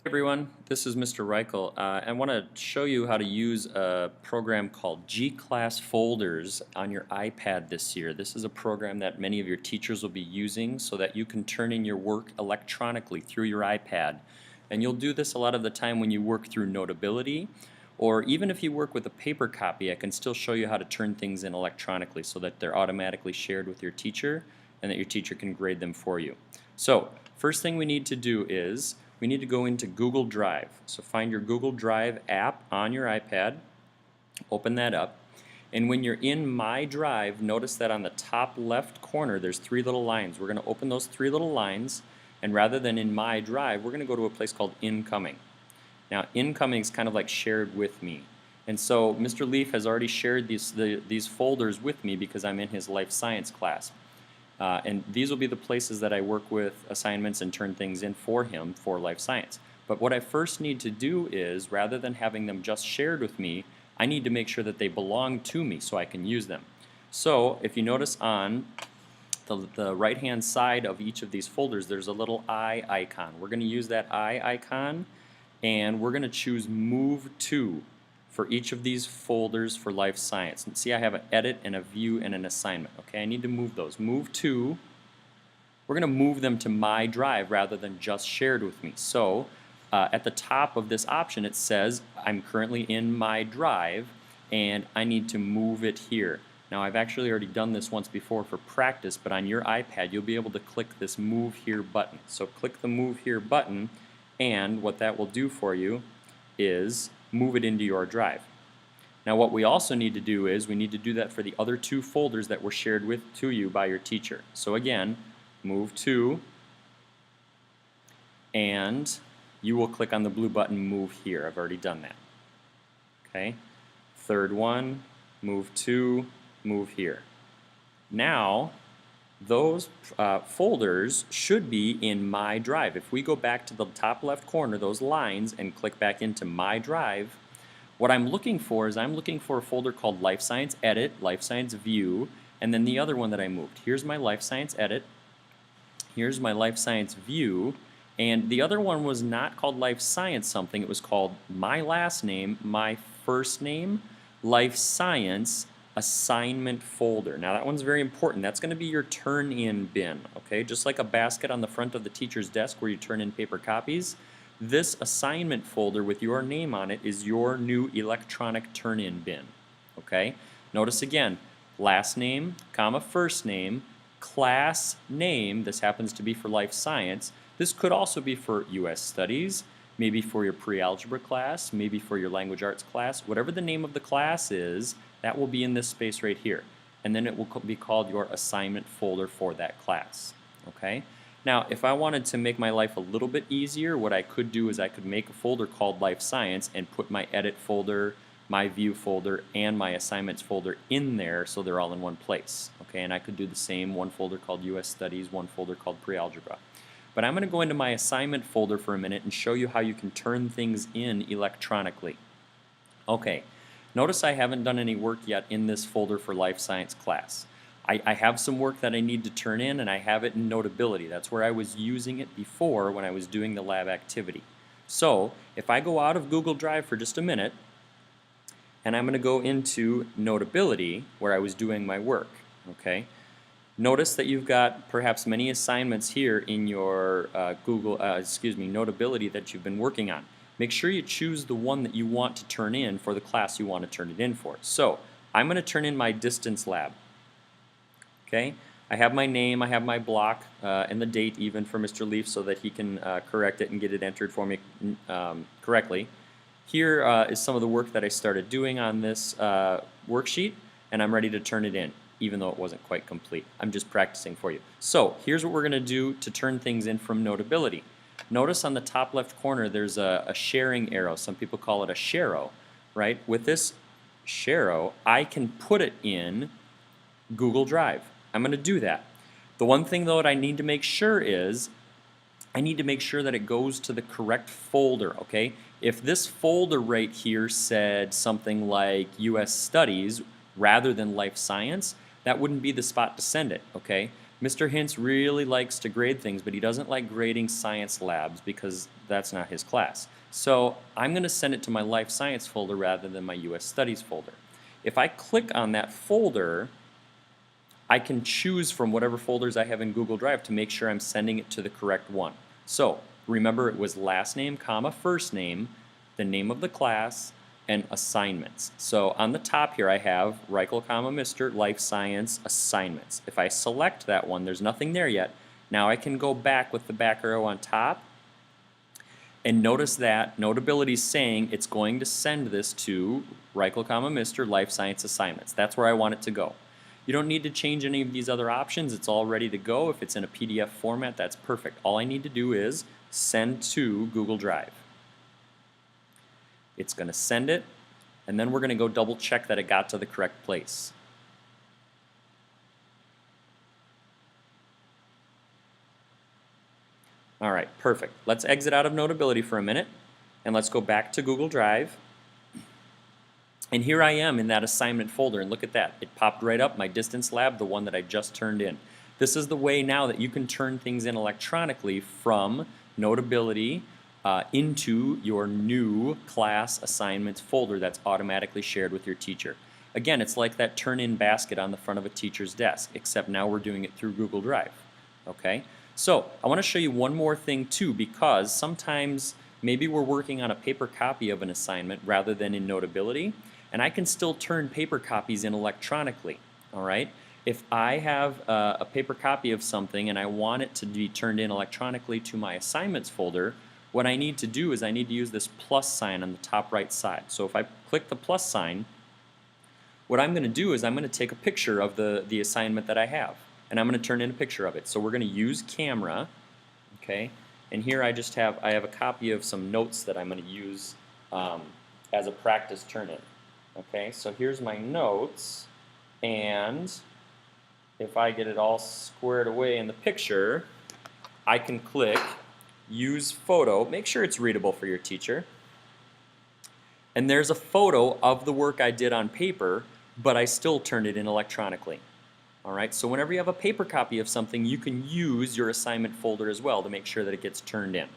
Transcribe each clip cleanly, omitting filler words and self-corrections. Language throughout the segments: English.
Hey everyone, this is Mr. Reichel. I want to show you how to use a program called gClass Folders on your iPad this year. This is a program that many of your teachers will be using so that you can turn in your work electronically through your iPad. And you'll do this a lot of the time when you work through Notability, or even if you work with a paper copy, I can still show you how to turn things in electronically so that they're automatically shared with your teacher and that your teacher can grade them for you. So, first thing we need to do is we need to go into Google Drive. So find your Google Drive app on your iPad, open that up, and when you're in My Drive, notice that on the top left corner there's three little lines. We're going to open those three little lines, and rather than in My Drive, we're going to go to a place called Incoming. Now, Incoming is kind of like shared with me. And so Mr. Leaf has already shared these folders with me because I'm in his life science class. And these will be the places that I work with assignments and turn things in for him for life science. But what I first need to do is, rather than having them just shared with me, I need to make sure that they belong to me so I can use them. So if you notice on the right hand side of each of these folders there's a little eye icon. We're going to use that eye icon and we're going to choose Move To for each of these folders for life science. And see, I have an edit and a view and an assignment. Okay, I need to move those. Move to, we're going to move them to My Drive rather than just shared with me. So at the top of this option it says I'm currently in My Drive and I need to move it here. Now I've actually already done this once before for practice, but on your iPad you'll be able to click this Move Here button. So click the Move Here button, and what that will do for you is move it into your drive. Now what we also need to do is we need to do that for the other two folders that were shared to you by your teacher. So again, Move To, and you will click on the blue button Move Here. I've already done that. Okay. Third one, Move To, Move Here. Now those folders should be in My Drive. If we go back to the top left corner, those lines, and click back into My Drive, what I'm looking for is I'm looking for a folder called Life Science Edit, Life Science View, and then the other one that I moved. Here's my Life Science Edit, here's my Life Science View, and the other one was not called Life Science something, it was called my last name, my first name, Life Science Assignment Folder. Now that one's very important. That's going to be your turn-in bin, okay? Just like a basket on the front of the teacher's desk where you turn in paper copies, this assignment folder with your name on it is your new electronic turn-in bin, okay? Notice again, last name, comma, first name, class name, this happens to be for life science. This could also be for US Studies, maybe for your pre-algebra class, maybe for your language arts class. Whatever the name of the class is, that will be in this space right here. And then it will be called your assignment folder for that class. Okay? Now, if I wanted to make my life a little bit easier, what I could do is I could make a folder called Life Science and put my edit folder, my view folder, and my assignments folder in there so they're all in one place. Okay? And I could do the same, one folder called US Studies, one folder called pre-algebra. But I'm going to go into my assignment folder for a minute and show you how you can turn things in electronically. Okay, notice I haven't done any work yet in this folder for life science class. I have some work that I need to turn in, and I have it in Notability. That's where I was using it before when I was doing the lab activity. So if I go out of Google Drive for just a minute, and I'm going to go into Notability where I was doing my work, okay? Notice that you've got perhaps many assignments here in your Notability that you've been working on. Make sure you choose the one that you want to turn in for the class you want to turn it in for. So I'm going to turn in my distance lab. Okay, I have my name, I have my block, and the date even for Mr. Leaf so that he can correct it and get it entered for me correctly. Here is some of the work that I started doing on this worksheet, and I'm ready to turn it in, even though it wasn't quite complete. I'm just practicing for you. So here's what we're going to do to turn things in from Notability. Notice on the top left corner there's a sharing arrow. Some people call it a sharrow, right? With this sharrow, I can put it in Google Drive. I'm going to do that. The one thing though that I need to make sure is I need to make sure that it goes to the correct folder, okay? If this folder right here said something like US Studies rather than Life Science, that wouldn't be the spot to send it, okay? Mr. Hintz really likes to grade things, but he doesn't like grading science labs because that's not his class. So I'm going to send it to my Life Science folder rather than my US Studies folder. If I click on that folder, I can choose from whatever folders I have in Google Drive to make sure I'm sending it to the correct one. So remember, it was last name, comma, first name, the name of the class, and assignments. So on the top here I have Reichel, comma, Mr. Life Science assignments. If I select that one, there's nothing there yet. Now I can go back with the back arrow on top, and notice that Notability is saying it's going to send this to Reichel, comma, Mr. Life Science assignments. That's where I want it to go. You don't need to change any of these other options. It's all ready to go. If it's in a PDF format, that's perfect. All I need to do is send to Google Drive. It's going to send it, and then we're going to go double check that it got to the correct place. All right, perfect. Let's exit out of Notability for a minute, and let's go back to Google Drive. And here I am in that assignment folder, and look at that. It popped right up, my distance lab, the one that I just turned in. This is the way now that you can turn things in electronically from Notability into your new class assignments folder that's automatically shared with your teacher. Again, it's like that turn-in basket on the front of a teacher's desk, except now we're doing it through Google Drive. Okay? So I want to show you one more thing too, because sometimes maybe we're working on a paper copy of an assignment rather than in Notability, and I can still turn paper copies in electronically. All right? If I have a paper copy of something and I want it to be turned in electronically to my assignments folder, what I need to do is I need to use this plus sign on the top right side. So if I click the plus sign, what I'm going to do is I'm going to take a picture of the assignment that I have, and I'm going to turn in a picture of it. So we're going to use camera, okay? And here I have a copy of some notes that I'm going to use as a practice turn-in. Okay, so here's my notes, and if I get it all squared away in the picture, I can click Use Photo. Make sure it's readable for your teacher. And there's a photo of the work I did on paper, but I still turned it in electronically. All right, so whenever you have a paper copy of something, you can use your assignment folder as well to make sure that it gets turned in.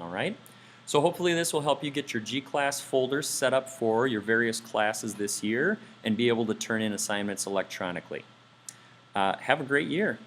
All right, so hopefully this will help you get your gClass folders set up for your various classes this year and be able to turn in assignments electronically. Have a great year.